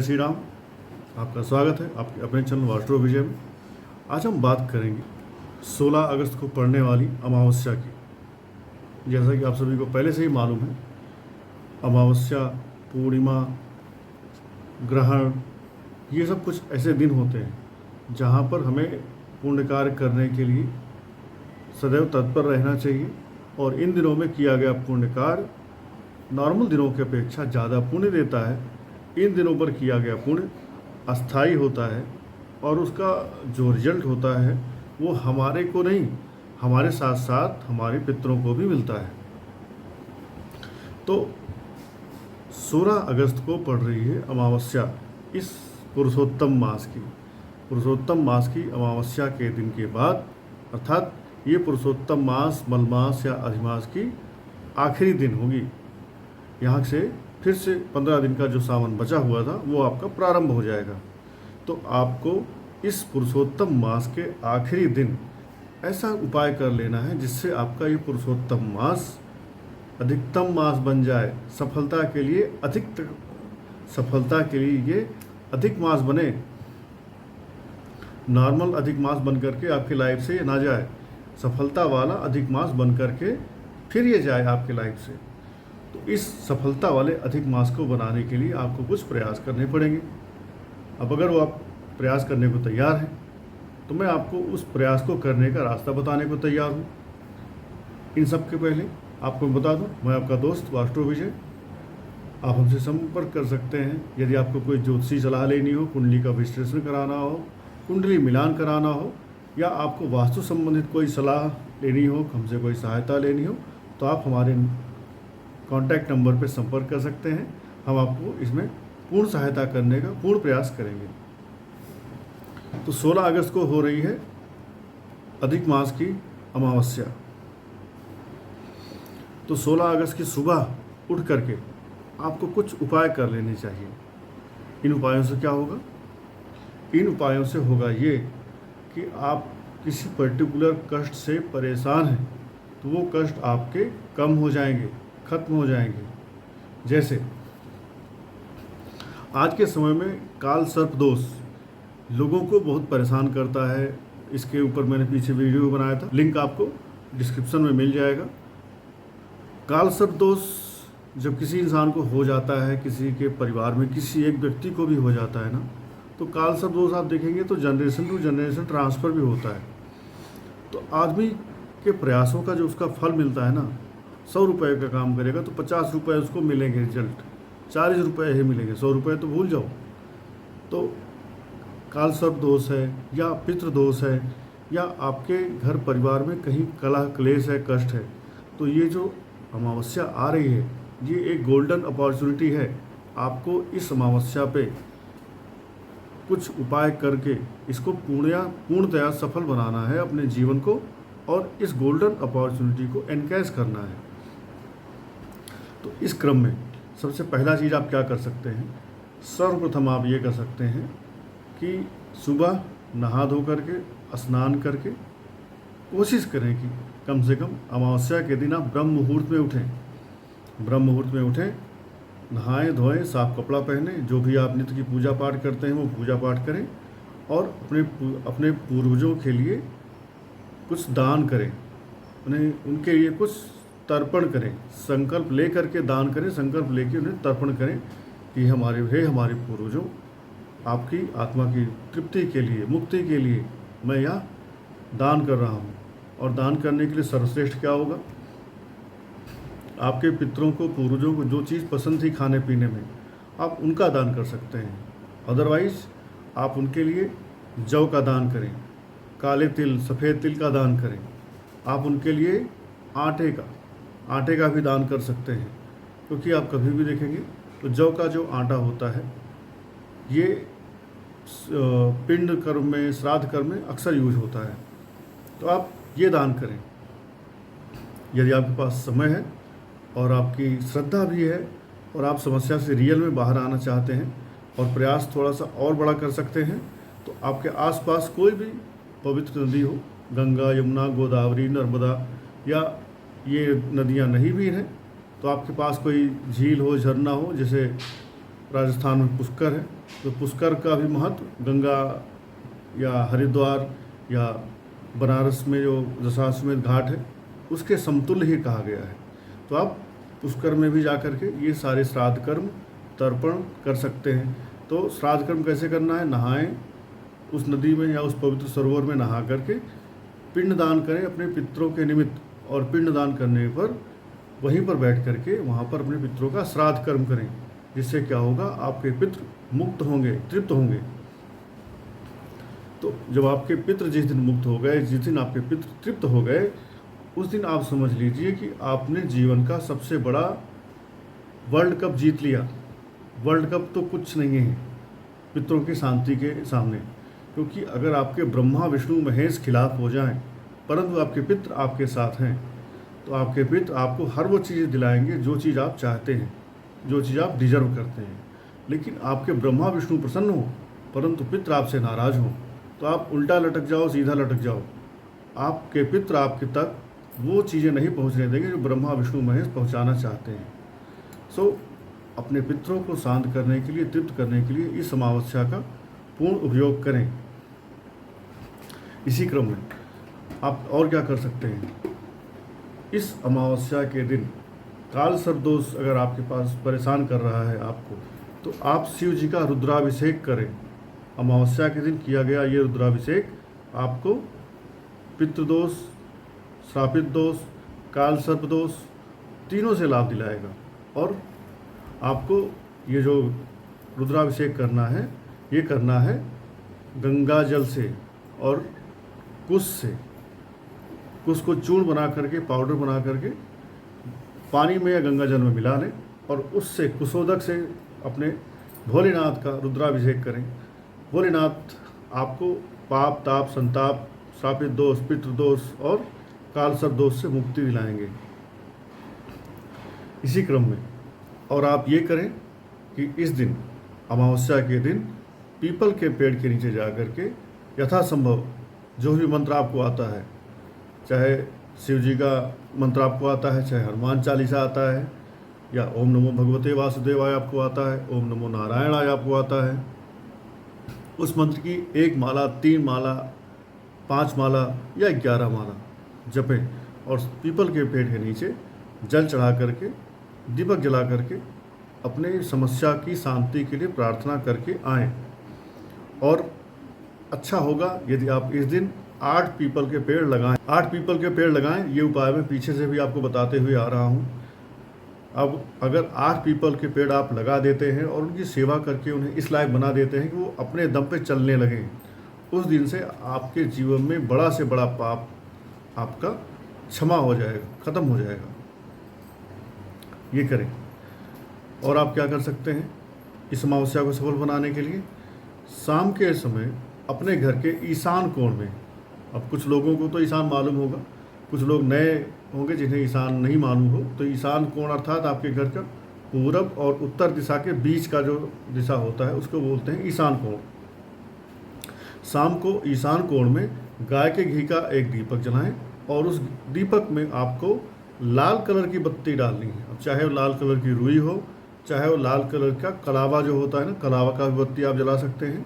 श्री राम। आपका स्वागत है आपके अपने चैनल वास्ट्रो विजय में। आज हम बात करेंगे 16 अगस्त को पड़ने वाली अमावस्या की। जैसा कि आप सभी को पहले से ही मालूम है, अमावस्या, पूर्णिमा, ग्रहण, ये सब कुछ ऐसे दिन होते हैं जहाँ पर हमें पुण्य कार्य करने के लिए सदैव तत्पर रहना चाहिए। और इन दिनों में किया गया पुण्य कार्य नॉर्मल दिनों की अपेक्षा ज़्यादा पुण्य देता है। इन दिनों पर किया गया पुण्य अस्थायी होता है और उसका जो रिजल्ट होता है वो हमारे को नहीं, हमारे साथ साथ हमारे पितरों को भी मिलता है। तो 16 अगस्त को पड़ रही है अमावस्या, इस पुरुषोत्तम मास की अमावस्या के दिन के बाद, अर्थात ये पुरुषोत्तम मास मलमास या अधिमास की आखिरी दिन होगी। यहाँ से फिर से 15 दिन का जो सावन बचा हुआ था वो आपका प्रारंभ हो जाएगा। तो आपको इस पुरुषोत्तम मास के आखिरी दिन ऐसा उपाय कर लेना है जिससे आपका ये पुरुषोत्तम मास अधिकतम मास बन जाए। सफलता के लिए ये अधिक मास बने। नॉर्मल अधिक मास बन करके आपकी लाइफ से ये ना जाए, सफलता वाला अधिक मास बन करके फिर ये जाए आपकी लाइफ से। तो इस सफलता वाले अधिक मास को बनाने के लिए आपको कुछ प्रयास करने पड़ेंगे। अब अगर वो आप प्रयास करने को तैयार हैं तो मैं आपको उस प्रयास को करने का रास्ता बताने को तैयार हूँ। इन सब के पहले आपको बता दूँ, मैं आपका दोस्त वास्ट्रो विजय। आप हमसे संपर्क कर सकते हैं यदि आपको कोई ज्योतिषी सलाह लेनी हो, कुंडली का विश्लेषण कराना हो, कुंडली मिलान कराना हो, या आपको वास्तु संबंधित कोई सलाह लेनी हो, हमसे कोई सहायता लेनी हो, तो आप हमारे कॉन्टैक्ट नंबर पर संपर्क कर सकते हैं। हम आपको इसमें पूर्ण सहायता करने का पूर्ण प्रयास करेंगे। तो 16 अगस्त को हो रही है अधिक मास की अमावस्या। तो 16 अगस्त की सुबह उठ करके आपको कुछ उपाय कर लेने चाहिए। इन उपायों से क्या होगा? इन उपायों से होगा ये कि आप किसी पर्टिकुलर कष्ट से परेशान हैं तो वो कष्ट आपके कम हो जाएंगे, खत्म हो जाएंगे। जैसे आज के समय में काल सर्प दोष लोगों को बहुत परेशान करता है। इसके ऊपर मैंने पीछे वीडियो बनाया था, लिंक आपको डिस्क्रिप्शन में मिल जाएगा। काल सर्प दोष जब किसी इंसान को हो जाता है, किसी के परिवार में किसी एक व्यक्ति को भी हो जाता है ना, तो काल सर्प दोष आप देखेंगे तो जनरेशन टू जनरेशन ट्रांसफ़र भी होता है। तो आदमी के प्रयासों का जो उसका फल मिलता है ना, 100 रुपये का काम करेगा तो 50 रुपये उसको मिलेंगे रिजल्ट, 40 रुपये ही मिलेंगे, 100 रुपये तो भूल जाओ। तो काल सर्प दोष है या पितृ दोष है या आपके घर परिवार में कहीं कलह क्लेश है, कष्ट है, तो ये जो अमावस्या आ रही है ये एक गोल्डन अपॉर्चुनिटी है। आपको इस अमावस्या पे कुछ उपाय करके इसको पूर्णतया सफल बनाना है अपने जीवन को, और इस गोल्डन अपॉर्चुनिटी को एनकैश करना है। तो इस क्रम में सबसे पहला चीज़ आप क्या कर सकते हैं? सर्वप्रथम आप ये कर सकते हैं कि सुबह नहा धो करके स्नान करके कोशिश करें कि कम से कम अमावस्या के दिन आप ब्रह्म मुहूर्त में उठें। ब्रह्म मुहूर्त में उठें, नहाएं धोएं, साफ कपड़ा पहने, जो भी आप नित्य की पूजा पाठ करते हैं वो पूजा पाठ करें, और अपने पूर्वजों के लिए कुछ दान करें, उनके लिए कुछ तर्पण करें। संकल्प ले करके दान करें, संकल्प लेके उन्हें तर्पण करें कि हमारे पूर्वजों, आपकी आत्मा की तृप्ति के लिए, मुक्ति के लिए मैं यह दान कर रहा हूँ। और दान करने के लिए सर्वश्रेष्ठ क्या होगा? आपके पितरों को, पूर्वजों को जो चीज़ पसंद थी खाने पीने में, आप उनका दान कर सकते हैं। अदरवाइज़ आप उनके लिए जौ का दान करें, काले तिल, सफ़ेद तिल का दान करें। आप उनके लिए आटे का भी दान कर सकते हैं, क्योंकि आप कभी भी देखेंगे तो जौ का जो आटा होता है ये पिंड कर्म में, श्राद्ध कर्म में अक्सर यूज होता है। तो आप ये दान करें। यदि आपके पास समय है और आपकी श्रद्धा भी है और आप समस्या से रियल में बाहर आना चाहते हैं और प्रयास थोड़ा सा और बड़ा कर सकते हैं, तो आपके आसपास कोई भी पवित्र नदी हो, गंगा, यमुना, गोदावरी, नर्मदा, या ये नदियाँ नहीं भी हैं तो आपके पास कोई झील हो, झरना हो, जैसे राजस्थान में पुष्कर है, तो पुष्कर का भी महत्व गंगा या हरिद्वार या बनारस में जो दशाश्वमेध घाट है उसके समतुल्य ही कहा गया है। तो आप पुष्कर में भी जा कर के ये सारे श्राद्ध कर्म तर्पण कर सकते हैं। तो श्राद्ध कर्म कैसे करना है? नहाएं उस नदी में या उस पवित्र सरोवर में नहा करके पिंड दान करें अपने पितरों के निमित्त, और पिंड दान करने पर वहीं पर बैठ करके वहाँ पर अपने पितरों का श्राद्ध कर्म करें, जिससे क्या होगा, आपके पितृ मुक्त होंगे, तृप्त होंगे। तो जब आपके पितृ जिस दिन मुक्त हो गए, जिस दिन आपके पितृ तृप्त हो गए, उस दिन आप समझ लीजिए कि आपने जीवन का सबसे बड़ा वर्ल्ड कप जीत लिया। वर्ल्ड कप तो कुछ नहीं है पितरों की शांति के सामने, क्योंकि अगर आपके ब्रह्मा विष्णु महेश खिलाफ हो जाएं परंतु आपके पितृ आपके साथ हैं, तो आपके पितृ आपको हर वो चीज़ दिलाएंगे जो चीज़ आप चाहते हैं, जो चीज़ आप डिजर्व करते हैं। लेकिन आपके ब्रह्मा विष्णु प्रसन्न हो परंतु पितृ आपसे नाराज़ हो, तो आप उल्टा लटक जाओ, सीधा लटक जाओ। आपके पितृ आपके तक वो चीज़ें नहीं पहुंचने देंगे जो ब्रह्मा विष्णु महेश पहुंचाना चाहते हैं। सो अपने पितरों को शांत करने के लिए, तृप्त करने के लिए इस अमावस्या का पूर्ण उपयोग करें। इसी क्रम में आप और क्या कर सकते हैं? इस अमावस्या के दिन काल सर्प दोष अगर आपके पास परेशान कर रहा है आपको, तो आप शिव जी का रुद्राभिषेक करें। अमावस्या के दिन किया गया ये रुद्राभिषेक आपको पितृदोष, श्रापित दोष, काल सर्प दोष तीनों से लाभ दिलाएगा। और आपको ये जो रुद्राभिषेक करना है, ये करना है गंगा जल से और कुश से। कुश को चूर्ण बना करके, पाउडर बना करके पानी में या गंगा जल में मिला लें और उससे कुशोदक से अपने भोलेनाथ का रुद्राभिषेक करें। भोलेनाथ आपको पाप, ताप, संताप, श्रापित दोष, पितृदोष और काल सर्प दोष से मुक्ति दिलाएंगे। इसी क्रम में और आप ये करें कि इस दिन, अमावस्या के दिन, पीपल के पेड़ के नीचे जा कर के यथासंभव जो भी मंत्र आपको आता है, चाहे शिव जी का मंत्र आपको आता है, चाहे हनुमान चालीसा आता है, या ओम नमो भगवते वासुदेवाय आपको आता है, ओम नमो नारायणाय आपको आता है, उस मंत्र की 1 माला, 3 माला, 5 माला या 11 माला जपें और पीपल के पेड़ के नीचे जल चढ़ा करके, दीपक जला करके अपने समस्या की शांति के लिए प्रार्थना करके आएं। और अच्छा होगा यदि आप इस दिन 8 पीपल के पेड़ लगाएं। 8 पीपल के पेड़ लगाएं, ये उपाय मैं पीछे से भी आपको बताते हुए आ रहा हूँ। अब अगर 8 पीपल के पेड़ आप लगा देते हैं और उनकी सेवा करके उन्हें इस लायक बना देते हैं कि वो अपने दम पे चलने लगें, उस दिन से आपके जीवन में बड़ा से बड़ा पाप आपका क्षमा हो जाएगा, ख़त्म हो जाएगा। ये करें। और आप क्या कर सकते हैं इस अमावस्या को सफल बनाने के लिए? शाम के समय अपने घर के ईशान कोण में, अब कुछ लोगों को तो ईशान मालूम होगा, कुछ लोग नए होंगे जिन्हें ईशान नहीं मालूम हो, तो ईशान कोण अर्थात आपके घर का पूरब और उत्तर दिशा के बीच का जो दिशा होता है उसको बोलते हैं ईशान कोण। शाम को ईशान कोण में गाय के घी का एक दीपक जलाएं और उस दीपक में आपको लाल कलर की बत्ती डालनी है। अब चाहे वो लाल कलर की रुई हो, चाहे वो लाल कलर का कलावा जो होता है ना, कलावा का भी बत्ती आप जला सकते हैं।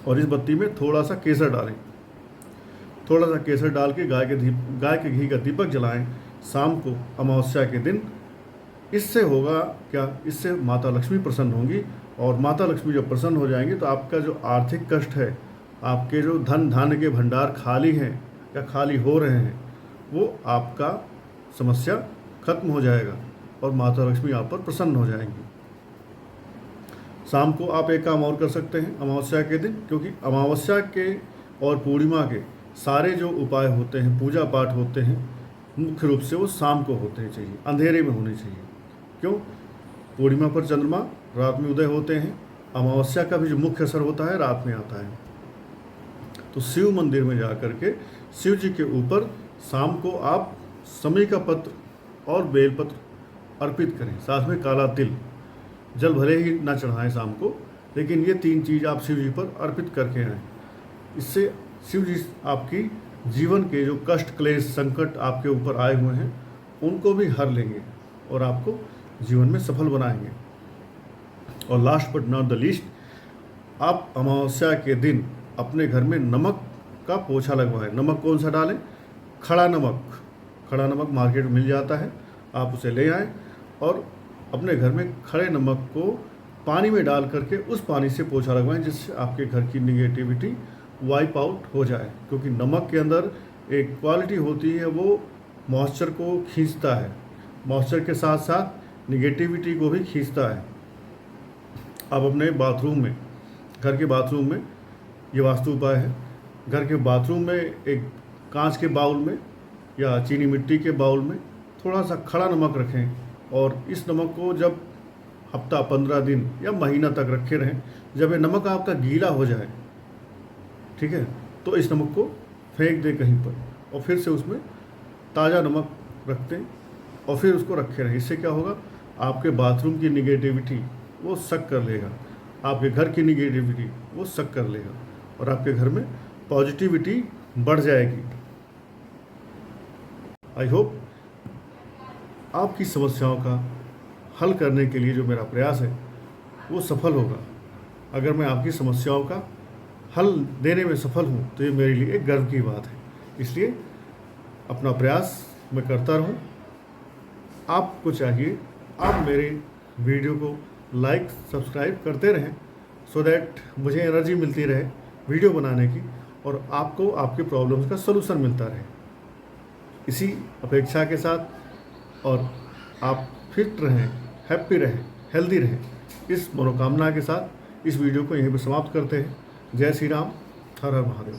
और इस बत्ती में थोड़ा सा केसर डालें, थोड़ा सा केसर डाल के गाय के घी का दीपक जलाएं शाम को अमावस्या के दिन। इससे होगा क्या, इससे माता लक्ष्मी प्रसन्न होंगी, और माता लक्ष्मी जब प्रसन्न हो जाएंगी तो आपका जो आर्थिक कष्ट है, आपके जो धन धान्य के भंडार खाली हैं या खाली हो रहे हैं, वो आपका समस्या खत्म हो जाएगा और माता लक्ष्मी आप पर प्रसन्न हो जाएंगी। शाम को आप एक काम और कर सकते हैं अमावस्या के दिन, क्योंकि अमावस्या के और पूर्णिमा के सारे जो उपाय होते हैं, पूजा पाठ होते हैं, मुख्य रूप से वो शाम को होते चाहिए, अंधेरे में होने चाहिए। क्यों? पूर्णिमा पर चंद्रमा रात में उदय होते हैं, अमावस्या का भी जो मुख्य असर होता है रात में आता है। तो शिव मंदिर में जा कर के शिव जी के ऊपर शाम को आप समी का पत्र और बेलपत्र अर्पित करें, साथ में काला तिल। जल भले ही ना चढ़ाएं शाम को, लेकिन ये 3 चीज़ आप शिव जी पर अर्पित करके आएँ। इससे शिव जी आपकी जीवन के जो कष्ट, क्लेश, संकट आपके ऊपर आए हुए हैं उनको भी हर लेंगे और आपको जीवन में सफल बनाएंगे। और last but not the least, आप अमावस्या के दिन अपने घर में नमक का पोछा लगवाएं। नमक कौन सा डालें? खड़ा नमक। खड़ा नमक मार्केट में मिल जाता है, आप उसे ले आएँ और अपने घर में खड़े नमक को पानी में डाल करके उस पानी से पोछा लगवाएं, जिससे आपके घर की निगेटिविटी वाइप आउट हो जाए। क्योंकि नमक के अंदर एक क्वालिटी होती है, वो मॉइस्चर को खींचता है, मॉइस्चर के साथ साथ निगेटिविटी को भी खींचता है। आप अपने बाथरूम में, घर के बाथरूम में, ये वास्तु उपाय है, घर के बाथरूम में एक कांच के बाउल में या चीनी मिट्टी के बाउल में थोड़ा सा खड़ा नमक रखें और इस नमक को जब हफ्ता 15 दिन या महीना तक रखे रहें। जब ये नमक आपका गीला हो जाए, ठीक है, तो इस नमक को फेंक दें कहीं पर और फिर से उसमें ताज़ा नमक रख दें और फिर उसको रखे रहें। इससे क्या होगा, आपके बाथरूम की निगेटिविटी वो सक कर लेगा, आपके घर की निगेटिविटी वो सक कर लेगा और आपके घर में पॉजिटिविटी बढ़ जाएगी। आई होप आपकी समस्याओं का हल करने के लिए जो मेरा प्रयास है वो सफल होगा। अगर मैं आपकी समस्याओं का हल देने में सफल हूँ तो ये मेरे लिए एक गर्व की बात है। इसलिए अपना प्रयास मैं करता रहूँ। आपको चाहिए आप मेरे वीडियो को लाइक सब्सक्राइब करते रहें, सो दैट मुझे एनर्जी मिलती रहे वीडियो बनाने की और आपको आपके प्रॉब्लम्स का सलूशन मिलता रहे। इसी अपेक्षा के साथ और आप फिट रहें, हैप्पी रहें, हेल्दी रहें, इस मनोकामना के साथ इस वीडियो को यहीं पर समाप्त करते हैं। जय श्री राम, हर हर महादेव।